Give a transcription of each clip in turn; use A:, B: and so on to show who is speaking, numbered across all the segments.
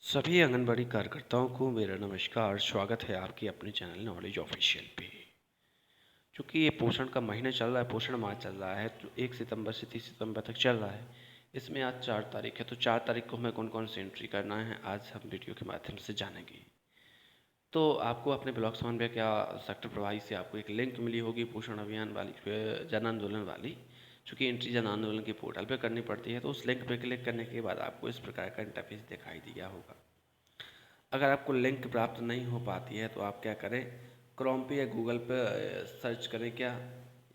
A: सभी आंगनबाड़ी कार्यकर्ताओं को मेरा नमस्कार। स्वागत है आपके अपने चैनल नॉलेज ऑफिशियल पे। चूँकि ये पोषण का महीना चल रहा है, पोषण माह चल रहा है, तो 1 सितंबर से 30 सितंबर तक चल रहा है। इसमें आज 4 तारीख है, तो 4 तारीख को हमें कौन कौन सी एंट्री करना है आज हम वीडियो के माध्यम से जानेंगे। तो आपको अपने ब्लॉक समन्वय क्या सेक्टर प्रभारी से आपको एक लिंक मिली होगी पोषण अभियान वाली, जन आंदोलन वाली। चूँकि एंट्री जन आंदोलन के पोर्टल पर करनी पड़ती है, तो उस लिंक पर क्लिक करने के बाद आपको इस प्रकार का इंटरफेस दिखाई दिया होगा। अगर आपको लिंक प्राप्त नहीं हो पाती है तो आप क्या करें, क्रोम पे या गूगल पे सर्च करें। क्या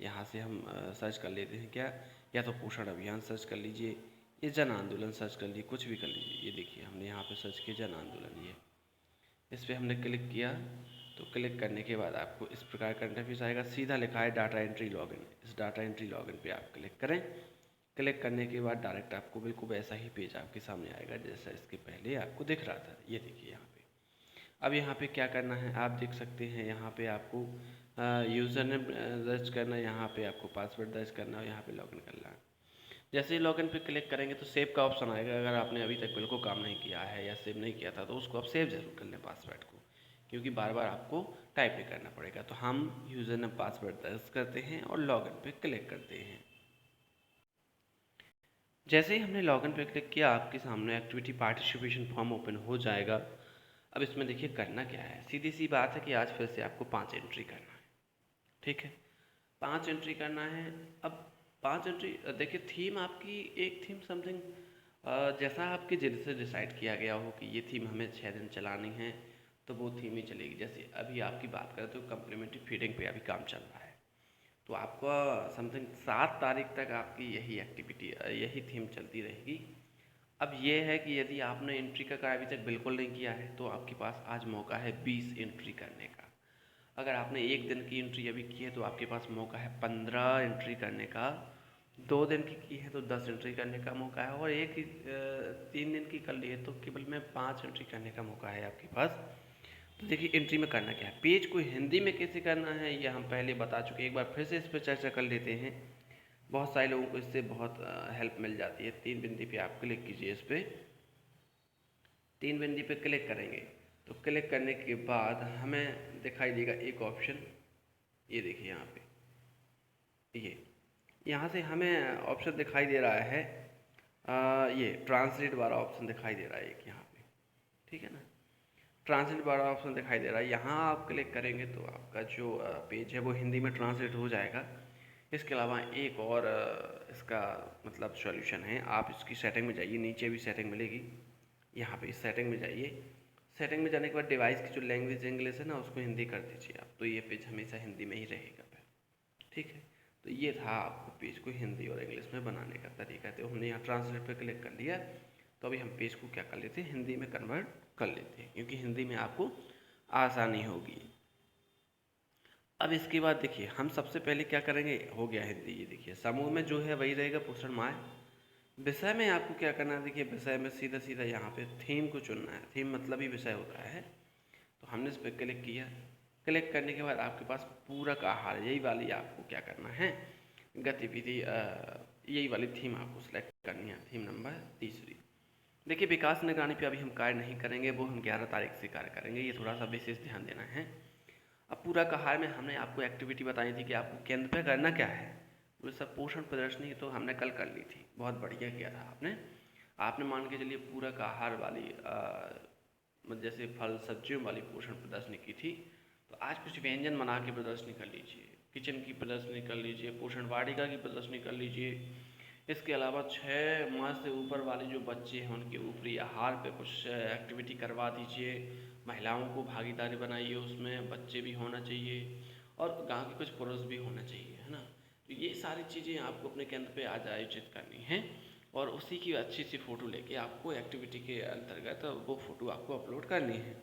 A: यहाँ से हम सर्च कर लेते हैं क्या, या तो पोषण अभियान सर्च कर लीजिए, ये जन आंदोलन सर्च कर लीजिए, कुछ भी कर लीजिए। ये देखिए हमने यहाँ पे सर्च किया जन आंदोलन, ये इस पर हमने क्लिक किया। तो क्लिक करने के बाद आपको इस प्रकार का इंटरफेस आएगा, सीधा लिखा है डाटा एंट्री लॉगिन। इस डाटा एंट्री लॉगिन पे आप क्लिक करें। क्लिक करने के बाद डायरेक्ट आपको बिल्कुल वैसा ही पेज आपके सामने आएगा जैसा इसके पहले आपको दिख रहा था। ये देखिए यहाँ पे। अब यहाँ पे क्या करना है आप देख सकते हैं, यहाँ पे आपको यूज़र नेम दर्ज करना है, यहाँ पे आपको पासवर्ड दर्ज करना है, यहाँ पे लॉगिन करना है। जैसे ही लॉगिन पे क्लिक करेंगे तो सेव का ऑप्शन आएगा। अगर आपने अभी तक बिल्कुल काम नहीं किया है या सेव नहीं किया था तो उसको आप सेव जरूर कर लें पासवर्ड को, क्योंकि बार बार आपको टाइप नहीं करना पड़ेगा। तो हम यूज़र नेम पासवर्ड दर्ज करते हैं और लॉगिन पे क्लिक करते हैं। जैसे ही हमने लॉगिन पे क्लिक किया आपके सामने एक्टिविटी पार्टिसिपेशन फॉर्म ओपन हो जाएगा। अब इसमें देखिए करना क्या है, सीधी सी बात है कि आज फिर से आपको 5 एंट्री करना है। ठीक है, 5 एंट्री करना है। अब 5 एंट्री देखिए, थीम आपकी एक थीम समथिंग जैसा आपके जिद से डिसाइड किया गया हो कि ये थीम हमें 6 दिन चलानी है तो वो थीम ही चलेगी। जैसे अभी आपकी बात करें तो कम्प्लीमेंट्री फीडिंग पे अभी काम चल रहा है, तो आपका समथिंग 7 तारीख तक आपकी यही एक्टिविटी यही थीम चलती रहेगी। अब ये है कि यदि आपने एंट्री का कार्य अभी तक बिल्कुल नहीं किया है तो आपके पास आज मौका है 20 एंट्री करने का। अगर आपने एक दिन की एंट्री अभी की है तो आपके पास मौका है 15 एंट्री करने का। 2 दिन की है तो 10 एंट्री करने का मौका है, और 3 दिन की कर लिए तो केवल में 5 एंट्री करने का मौका है आपके पास। तो देखिए एंट्री में करना क्या है, पेज को हिंदी में कैसे करना है ये हम पहले बता चुके, एक बार फिर से इस पर चर्चा कर लेते हैं। बहुत सारे लोगों को इससे बहुत हेल्प मिल जाती है। 3 बिंदी पे आप क्लिक कीजिए, इस पर 3 बिंदी पे क्लिक करेंगे तो क्लिक करने के बाद हमें दिखाई देगा एक ऑप्शन, ये देखिए यहाँ पे, ये यहाँ से हमें ऑप्शन दिखाई दे रहा है ये ट्रांसलेट वाला ऑप्शन दिखाई दे रहा है एक यहाँ पे। ठीक है ना, ट्रांसलेट वाला ऑप्शन दिखाई दे रहा है, यहाँ आप क्लिक करेंगे तो आपका जो पेज है वो हिंदी में ट्रांसलेट हो जाएगा। इसके अलावा एक और इसका मतलब सॉल्यूशन है, आप इसकी सेटिंग में जाइए, नीचे भी सेटिंग मिलेगी, यहाँ पे इस सेटिंग में जाइए। सेटिंग में जाने के बाद डिवाइस की जो लैंग्वेज इंग्लिश है ना उसको हिंदी कर दीजिए आप, तो ये पेज हमेशा हिंदी में ही रहेगा फिर। ठीक है, तो ये था आपको पेज को हिंदी और इंग्लिश में बनाने का तरीका। तो हमने यहाँ ट्रांसलेट पे क्लिक कर लिया, तो अभी हम पेज को क्या कर लेते हैं, हिंदी में कन्वर्ट कर लेते हैं, क्योंकि हिंदी में आपको आसानी होगी। अब इसके बाद देखिए हम सबसे पहले क्या करेंगे, हो गया हिंदी, ये देखिए समूह में जो है वही रहेगा पोषण माह। विषय में आपको क्या करना है, देखिए विषय में सीधा सीधा यहाँ पे थीम को चुनना है। थीम मतलब ही विषय होता है, तो हमने इस पर क्लिक किया। क्लिक करने के बाद आपके पास पूरक आहार, यही वाली आपको क्या करना है गतिविधि, यही वाली थीम आपको सेलेक्ट करनी है, थीम नंबर 3। देखिए विकास निगरानी पे अभी हम कार्य नहीं करेंगे, वो हम 11 तारीख से कार्य करेंगे, ये थोड़ा सा विशेष ध्यान देना है। अब पूरक आहार में हमने आपको एक्टिविटी बताई थी कि आपको केंद्र पे करना क्या है, वो सब पोषण प्रदर्शनी तो हमने कल कर ली थी, बहुत बढ़िया किया था आपने। आपने मान के चलिए पूरक आहार वाली जैसे फल सब्जियों वाली पोषण प्रदर्शनी की थी, तो आज कुछ व्यंजन बना के प्रदर्शनी कर लीजिए, किचन की प्रदर्शनी कर लीजिए, पोषण वाटिका की प्रदर्शनी कर लीजिए। इसके अलावा 6 माह से ऊपर वाले जो बच्चे हैं उनके ऊपरी आहार पे कुछ एक्टिविटी करवा दीजिए। महिलाओं को भागीदारी बनाइए, उसमें बच्चे भी होना चाहिए और गांव के कुछ पुरुष भी होना चाहिए, है ना। तो ये सारी चीज़ें आपको अपने केंद्र पे आज आयोजित करनी है, और उसी की अच्छी सी फ़ोटो लेके आपको एक्टिविटी के अंतर्गत वो फ़ोटो आपको अपलोड करनी है।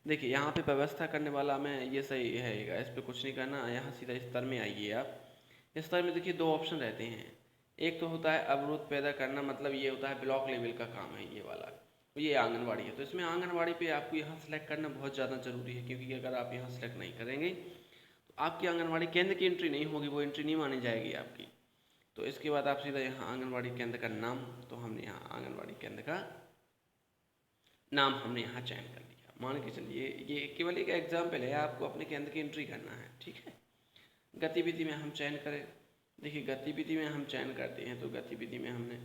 A: देखिए यहाँ पे व्यवस्था करने वाला मैं ये सही रहेगा, इस पर कुछ नहीं करना। यहाँ सीधा स्तर में आइए आप। स्तर में देखिए 2 ऑप्शन रहते हैं, एक तो होता है अवरोध पैदा करना, मतलब ये होता है ब्लॉक लेवल का काम है ये वाला, तो ये आंगनवाड़ी है। तो इसमें आंगनवाड़ी पे आपको यहाँ सेलेक्ट करना बहुत ज़्यादा ज़रूरी है, क्योंकि अगर आप यहाँ सेलेक्ट नहीं करेंगे तो आपकी आंगनवाड़ी केंद्र की एंट्री नहीं होगी, वो एंट्री नहीं मानी जाएगी आपकी। तो इसके बाद आप सीधा यहाँ आंगनवाड़ी केंद्र का नाम, तो हमने यहाँ आंगनवाड़ी केंद्र का नाम हमने यहाँ चयन कर लिया। मान के चलिए ये केवल एक एग्जाम्पल है, आपको अपने केंद्र की एंट्री करना है, ठीक है। गतिविधि में हम चयन करें, देखिए गतिविधि में हम चयन करते हैं तो गतिविधि में हमने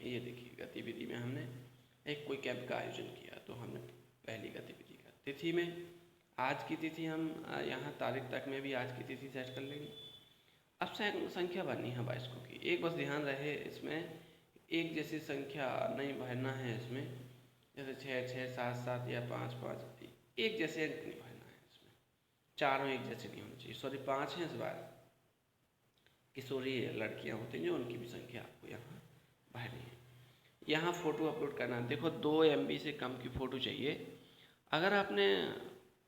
A: ये देखिए गतिविधि में हमने एक कोई कैंप का आयोजन किया, तो हमने पहली गतिविधि का तिथि में आज की तिथि हम यहाँ तारीख तक में भी आज की तिथि सेट कर लेंगे। अब संख्या भरनी है 22 को की, एक बस ध्यान रहे इसमें एक जैसी संख्या नहीं भरना है इसमें, जैसे 6 6 7 7 या 5 5 एक जैसे अंक नहीं भरना है इसमें, चारों एक जैसे नहीं होनी चाहिए। सॉरी 5 हैं इस बार, किशोरी लड़कियां होती हैं जो उनकी भी संख्या आपको यहाँ भरनी है। यहाँ फ़ोटो अपलोड करना है, देखो 2 MB से कम की फ़ोटो चाहिए। अगर आपने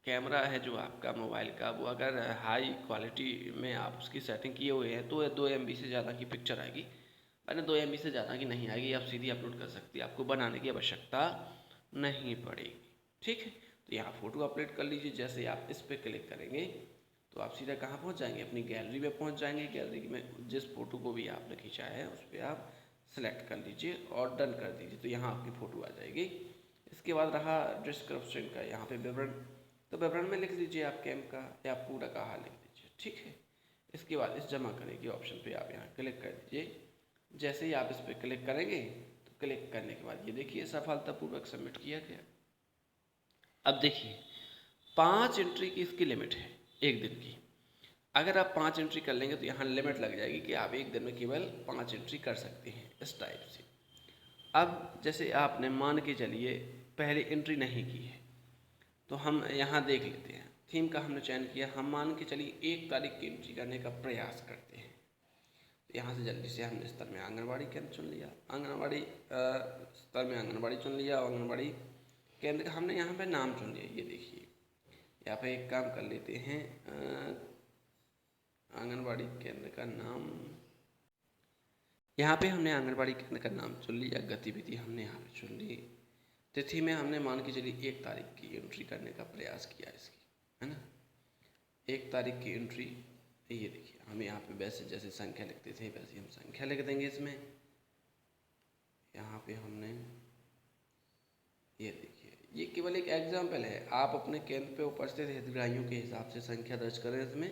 A: कैमरा है जो आपका मोबाइल का वो अगर हाई क्वालिटी में आप उसकी सेटिंग किए हुए हैं तो 2 MB से ज़्यादा की पिक्चर आएगी, मैंने 2 MB से ज़्यादा की नहीं आएगी, आप सीधी अपलोड कर सकती है, आपको बनाने की आवश्यकता नहीं पड़ेगी, ठीक है। तो यहाँ फ़ोटो अपलोड कर लीजिए। जैसे आप इस पर क्लिक करेंगे तो आप सीधा कहाँ पहुँच जाएंगे, अपनी गैलरी में पहुँच जाएंगे। गैलरी में जिस फ़ोटो को भी आपने खींचा है उस पर आप सेलेक्ट कर लीजिए और डन कर दीजिए, तो यहाँ आपकी फ़ोटो आ जाएगी। इसके बाद रहा डिस्क्रिप्शन का, यहाँ पे विवरण, तो विवरण में लिख दीजिए आप कैंप का या पूरा का हाल लिख दीजिए, ठीक है। इसके बाद इस जमा करने के ऑप्शन पे आप यहाँ क्लिक कर दीजिए। जैसे ही आप इस पर क्लिक करेंगे तो क्लिक करने के बाद ये देखिए सफलतापूर्वक सबमिट किया गया। अब देखिए 5 एंट्री की इसकी लिमिट है एक दिन की। अगर आप 5 एंट्री कर लेंगे तो यहाँ लिमिट लग जाएगी कि आप एक दिन में केवल 5 एंट्री कर सकते हैं, इस टाइप से। अब जैसे आपने मान के चलिए पहले एंट्री नहीं की है तो हम यहाँ देख लेते हैं। थीम का हमने चयन किया, हम मान के चलिए 1 तारीख की एंट्री करने का प्रयास करते हैं। तो यहाँ से जल्दी से हमने स्तर में आंगनबाड़ी केंद्र चुन लिया, आंगनबाड़ी स्तर में आंगनबाड़ी चुन लिया, आंगनबाड़ी केंद्र का हमने यहाँ पे नाम चुन लिया। ये देखिए यहाँ पे एक काम कर लेते हैं, आंगनबाड़ी केंद्र का नाम, यहाँ पे हमने आंगनबाड़ी केंद्र का नाम चुन लिया। गतिविधि हमने यहाँ पे चुन ली। तिथि में हमने मान के चलिए 1 तारीख की एंट्री करने का प्रयास किया इसकी, है ना, 1 तारीख की एंट्री। ये देखिए हम यहाँ पे वैसे जैसे संख्या लिखते थे वैसे हम संख्या लिख देंगे इसमें। यहाँ पे हमने ये देखिए ये केवल एक एग्जाम्पल है, आप अपने केंद्र पे उपस्थित हितग्राहियों के हिसाब से संख्या दर्ज करें इसमें।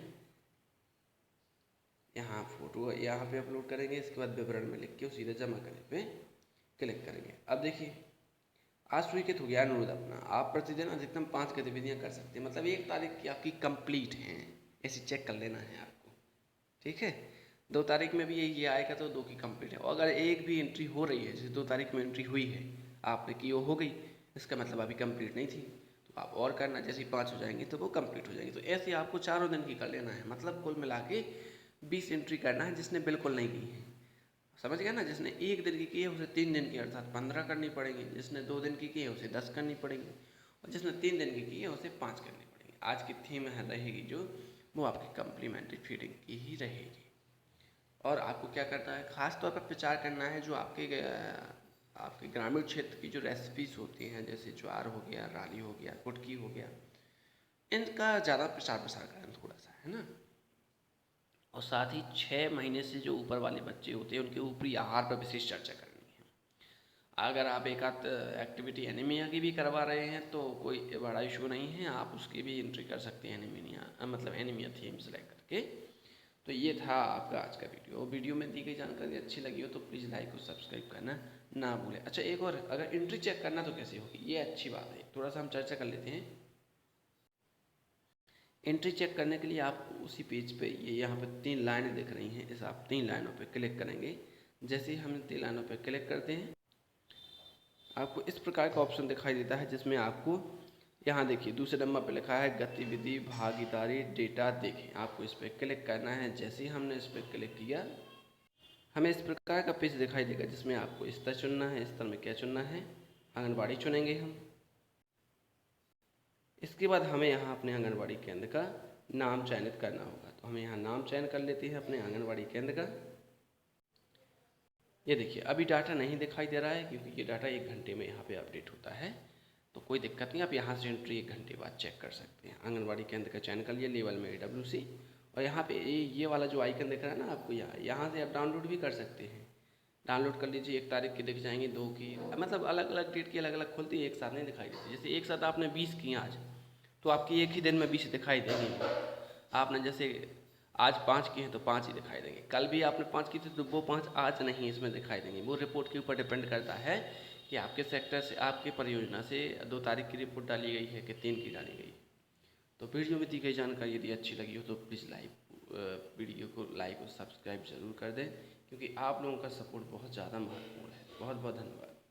A: यहाँ फोटो यहाँ पे अपलोड करेंगे, इसके बाद विवरण में लिख के सीधे जमा करने पे क्लिक करेंगे। अब देखिए आज स्वीकृत हो गया अनुरोध अपना, आप प्रतिदिन अधिकतम 5 गतिविधियाँ कर सकते हैं, मतलब 1 तारीख की आपकी कंप्लीट हैं, ऐसे चेक कर लेना है आपको, ठीक है। 2 तारीख में भी ये आएगा तो 2 की कंप्लीट है, और अगर एक भी एंट्री हो रही है, जैसे 2 तारीख में एंट्री हुई है आपने की, वो हो गई, इसका मतलब अभी कंप्लीट नहीं थी, तो आप और करना, जैसे 5 हो जाएंगी तो वो कंप्लीट हो जाएंगी। तो ऐसे आपको 4 दिन की कर लेना है, मतलब कुल मिला के 20 एंट्री करना है जिसने बिल्कुल नहीं की है, समझ गया ना। जिसने 1 दिन की है उसे 3 दिन की अर्थात 15 करनी पड़ेगी, जिसने 2 दिन की है उसे 10 करनी पड़ेगी, और जिसने 3 दिन की है उसे 5 करनी पड़ेगी। आज की थीम है रहेगी जो वो आपकी कम्प्लीमेंट्री फीडिंग की ही रहेगी। और आपको क्या करना है, ख़ास तौर पर प्रचार करना है जो आपके ग्रामीण क्षेत्र की जो रेसिपीज़ होती हैं, जैसे ज्वार हो गया, राली हो गया, कुटकी हो गया, इनका ज़्यादा प्रचार प्रसार करें थोड़ा सा, है ना। और साथ ही 6 महीने से जो ऊपर वाले बच्चे होते हैं उनके ऊपरी आहार पर विशेष चर्चा करनी है। अगर आप एक आध एक्टिविटी एनीमिया की भी करवा रहे हैं तो कोई बड़ा इशू नहीं है, आप उसकी भी एंट्री कर सकते हैं, एनीमिया मतलब एनीमिया थीम सेलेक्ट करके। तो ये था आपका आज का वीडियो। वीडियो में दी गई जानकारी अच्छी लगी हो तो प्लीज़ लाइक और सब्सक्राइब करना ना भूलें। अच्छा एक और, अगर एंट्री चेक करना तो कैसे होगी, ये अच्छी बात है, थोड़ा सा हम चर्चा कर लेते हैं। एंट्री चेक करने के लिए आप उसी पेज पे ये यहाँ पे 3 लाइनें दिख रही हैं, इस आप 3 लाइनों पे क्लिक करेंगे। जैसे ही हम 3 लाइनों पे क्लिक करते हैं आपको इस प्रकार का ऑप्शन दिखाई देता है, जिसमें आपको यहाँ देखिए दूसरे नंबर पे लिखा है गतिविधि भागीदारी डेटा देखें, आपको इस पर क्लिक करना है। जैसे ही हमने इस पर क्लिक किया हमें इस प्रकार का पेज दिखाई देगा, जिसमें आपको स्तर चुनना है। स्तर में क्या चुनना है, आंगनबाड़ी चुनेंगे हम। इसके बाद हमें यहाँ अपने आंगनबाड़ी केंद्र का नाम चयनित करना होगा, तो हमें यहाँ नाम चयन कर लेते हैं अपने आंगनबाड़ी केंद्र का। ये देखिए अभी डाटा नहीं दिखाई दे रहा है क्योंकि ये डाटा 1 घंटे में यहाँ पे अपडेट होता है, तो कोई दिक्कत नहीं, आप यहाँ से एंट्री 1 घंटे बाद चेक कर सकते हैं। आंगनबाड़ी केंद्र का चयन कर लिया, लेवल में AWC, और यहाँ पे ये वाला जो आइकन दिख रहा है ना आपको, यहाँ से आप डाउनलोड भी कर सकते हैं। डाउनलोड कर लीजिए, 1 तारीख की दिख जाएंगी, 2 की, मतलब अलग अलग डेट की अलग अलग खुलती है, एक साथ नहीं दिखाई देती। जैसे एक साथ आपने 20 की आज, तो आपकी एक ही दिन में 20 दिखाई देंगी। आपने जैसे आज 5 की हैं तो 5 ही दिखाई देंगे, कल भी आपने 5 की थी तो वो 5 आज नहीं इसमें दिखाई देंगे। वो रिपोर्ट के ऊपर डिपेंड करता है कि आपके सेक्टर से, आपके परियोजना से 2 तारीख की रिपोर्ट डाली गई है कि 3 की डाली गई। तो वीडियो में दी गई जानकारी यदि अच्छी लगी हो तो प्लीज़ वीडियो को लाइक और सब्सक्राइब ज़रूर कर दें, क्योंकि आप लोगों का सपोर्ट बहुत ज़्यादा महत्वपूर्ण है। बहुत बहुत धन्यवाद।